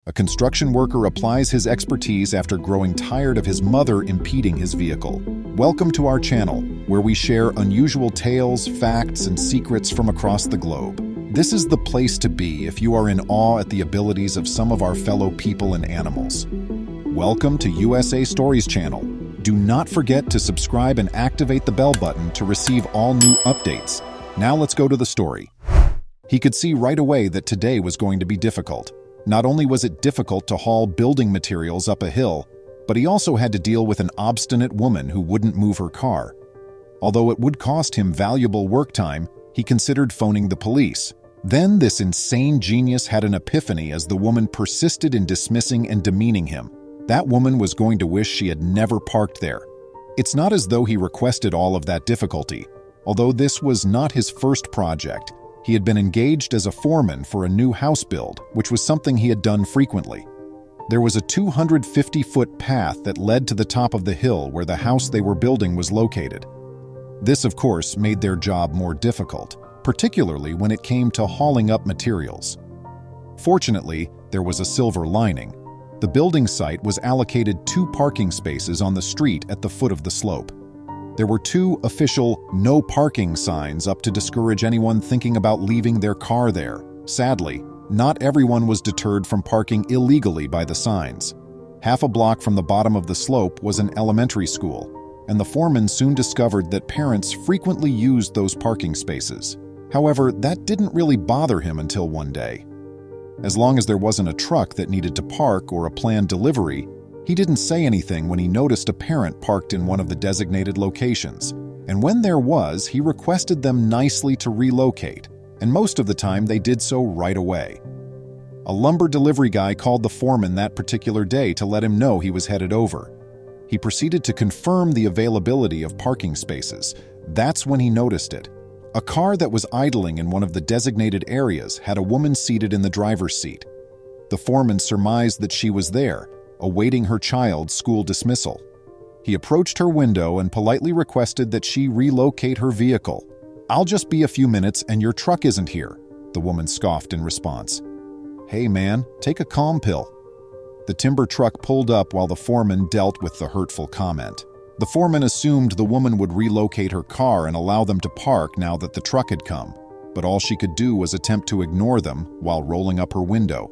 A construction worker applies his expertise after growing tired of his mother impeding his vehicle. Welcome to our channel, where we share unusual tales, facts, and secrets from across the globe. This is the place to be if you are in awe at the abilities of some of our fellow people and animals. Welcome to USA Stories channel. Do not forget to subscribe and activate the bell button to receive all new updates. Now let's go to the story. He could see right away that today was going to be difficult. Not only was it difficult to haul building materials up a hill, but he also had to deal with an obstinate woman who wouldn't move her car. Although it would cost him valuable work time, he considered phoning the police. Then this insane genius had an epiphany as the woman persisted in dismissing and demeaning him. That woman was going to wish she had never parked there. It's not as though he requested all of that difficulty. Although this was not his first project, he had been engaged as a foreman for a new house build, which was something he had done frequently. There was a 250-foot path that led to the top of the hill where the house they were building was located. This, of course, made their job more difficult, particularly when it came to hauling up materials. Fortunately, there was a silver lining. The building site was allocated 2 parking spaces on the street at the foot of the slope. There were 2 official no parking signs up to discourage anyone thinking about leaving their car there. Sadly, not everyone was deterred from parking illegally by the signs. Half a block from the bottom of the slope was an elementary school, and the foreman soon discovered that parents frequently used those parking spaces. However, that didn't really bother him until one day. As long as there wasn't a truck that needed to park or a planned delivery, he didn't say anything when he noticed a parent parked in one of the designated locations. And when there was, he requested them nicely to relocate, and most of the time they did so right away. A lumber delivery guy called the foreman that particular day to let him know he was headed over. He proceeded to confirm the availability of parking spaces. That's when he noticed it. A car that was idling in one of the designated areas had a woman seated in the driver's seat. The foreman surmised that she was there, awaiting her child's school dismissal. He approached her window and politely requested that she relocate her vehicle. "I'll just be a few minutes and your truck isn't here," the woman scoffed in response. "Hey man, take a calm pill." The timber truck pulled up while the foreman dealt with the hurtful comment. The foreman assumed the woman would relocate her car and allow them to park now that the truck had come, but all she could do was attempt to ignore them while rolling up her window.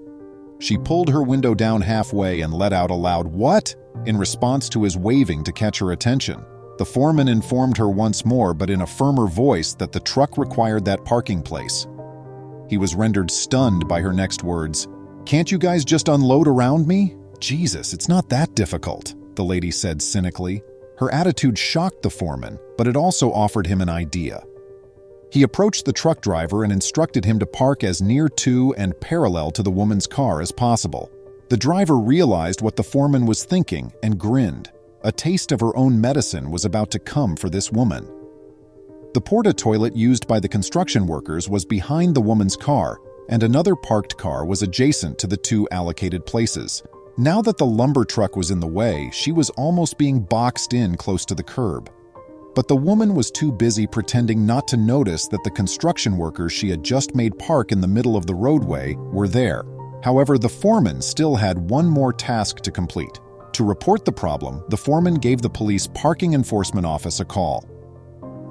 She pulled her window down halfway and let out a loud "What?" in response to his waving to catch her attention. The foreman informed her once more, but in a firmer voice, that the truck required that parking place. He was rendered stunned by her next words. "Can't you guys just unload around me? Jesus, it's not that difficult," the lady said cynically. Her attitude shocked the foreman, but it also offered him an idea. He approached the truck driver and instructed him to park as near to and parallel to the woman's car as possible. The driver realized what the foreman was thinking and grinned. A taste of her own medicine was about to come for this woman. The porta toilet used by the construction workers was behind the woman's car, and another parked car was adjacent to the 2 allocated places. Now that the lumber truck was in the way, she was almost being boxed in close to the curb. But the woman was too busy pretending not to notice that the construction workers she had just made park in the middle of the roadway were there. However, the foreman still had one more task to complete. To report the problem, the foreman gave the police parking enforcement office a call.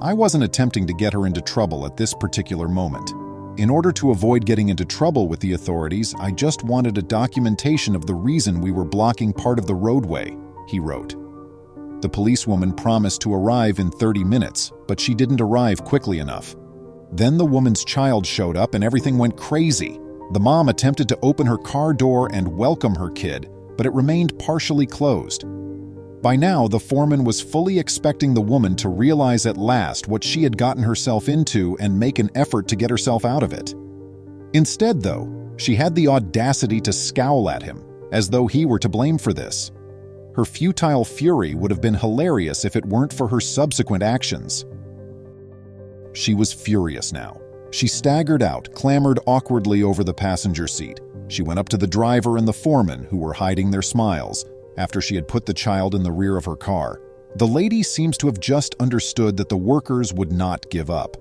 "I wasn't attempting to get her into trouble at this particular moment. In order to avoid getting into trouble with the authorities, I just wanted a documentation of the reason we were blocking part of the roadway," he wrote. The policewoman promised to arrive in 30 minutes, but she didn't arrive quickly enough. Then the woman's child showed up and everything went crazy. The mom attempted to open her car door and welcome her kid, but it remained partially closed. By now, the foreman was fully expecting the woman to realize at last what she had gotten herself into and make an effort to get herself out of it. Instead, though, she had the audacity to scowl at him, as though he were to blame for this. Her futile fury would have been hilarious if it weren't for her subsequent actions. She was furious now. She staggered out, clambered awkwardly over the passenger seat. She went up to the driver and the foreman, who were hiding their smiles, after she had put the child in the rear of her car. The lady seems to have just understood that the workers would not give up.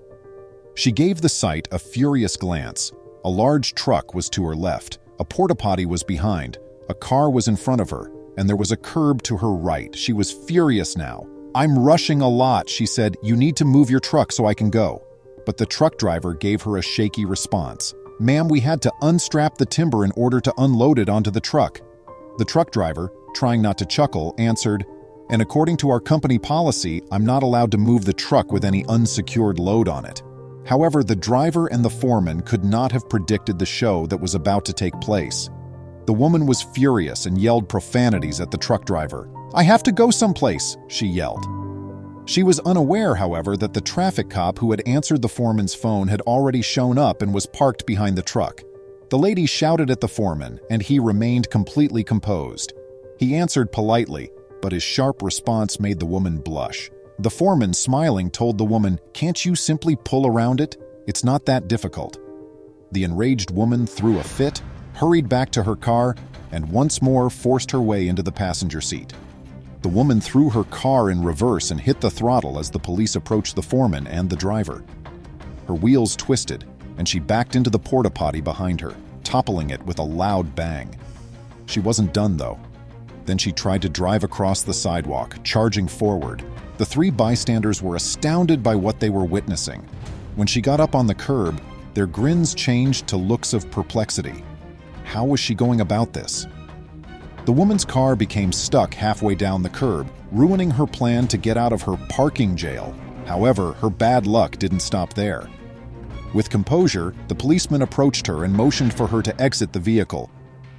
She gave the site a furious glance. A large truck was to her left, A porta potty was behind, a car was in front of her, and there was a curb to her right. She was furious now. "I'm rushing a lot," she said. "You need to move your truck so I can go." But the truck driver gave her a shaky response. "Ma'am, we had to unstrap the timber in order to unload it onto the truck." The truck driver, trying not to chuckle, answered, "And according to our company policy, I'm not allowed to move the truck with any unsecured load on it." However, the driver and the foreman could not have predicted the show that was about to take place. The woman was furious and yelled profanities at the truck driver. "I have to go someplace," she yelled. She was unaware, however, that the traffic cop who had answered the foreman's phone had already shown up and was parked behind the truck. The lady shouted at the foreman, and he remained completely composed. He answered politely, but his sharp response made the woman blush. The foreman, smiling, told the woman, "Can't you simply pull around it? It's not that difficult." The enraged woman threw a fit, hurried back to her car, and once more forced her way into the passenger seat. The woman threw her car in reverse and hit the throttle as the police approached the foreman and the driver. Her wheels twisted, and she backed into the porta potty behind her, toppling it with a loud bang. She wasn't done, though. Then she tried to drive across the sidewalk, charging forward. The three bystanders were astounded by what they were witnessing. When she got up on the curb, their grins changed to looks of perplexity. How was she going about this? The woman's car became stuck halfway down the curb, ruining her plan to get out of her parking jail. However, her bad luck didn't stop there. With composure, the policeman approached her and motioned for her to exit the vehicle.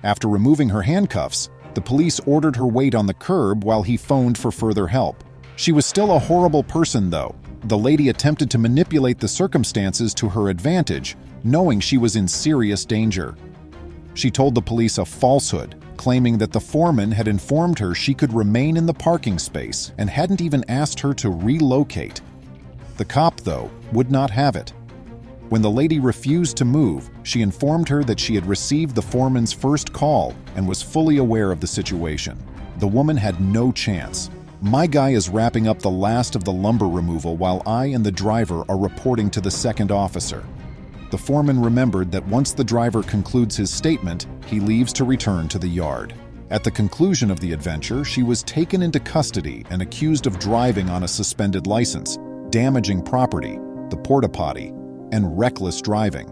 After removing her handcuffs, the police ordered her wait on the curb while he phoned for further help. She was still a horrible person, though. The lady attempted to manipulate the circumstances to her advantage, knowing she was in serious danger. She told the police a falsehood, claiming that the foreman had informed her she could remain in the parking space and hadn't even asked her to relocate. The cop, though, would not have it. When the lady refused to move, she informed her that she had received the foreman's first call and was fully aware of the situation. The woman had no chance. "My guy is wrapping up the last of the lumber removal while I and the driver are reporting to the second officer." The foreman remembered that once the driver concludes his statement, he leaves to return to the yard. At the conclusion of the adventure, she was taken into custody and accused of driving on a suspended license, damaging property, the porta potty, and reckless driving.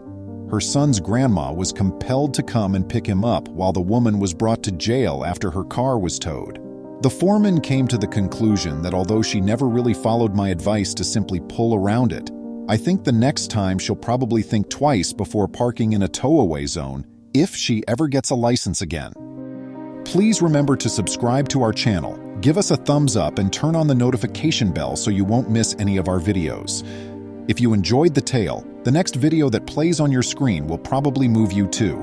Her son's grandma was compelled to come and pick him up while the woman was brought to jail after her car was towed. The foreman came to the conclusion that although she never really followed my advice to simply pull around it, I think the next time she'll probably think twice before parking in a tow-away zone if she ever gets a license again. Please remember to subscribe to our channel, give us a thumbs up, and turn on the notification bell so you won't miss any of our videos. If you enjoyed the tale, the next video that plays on your screen will probably move you too.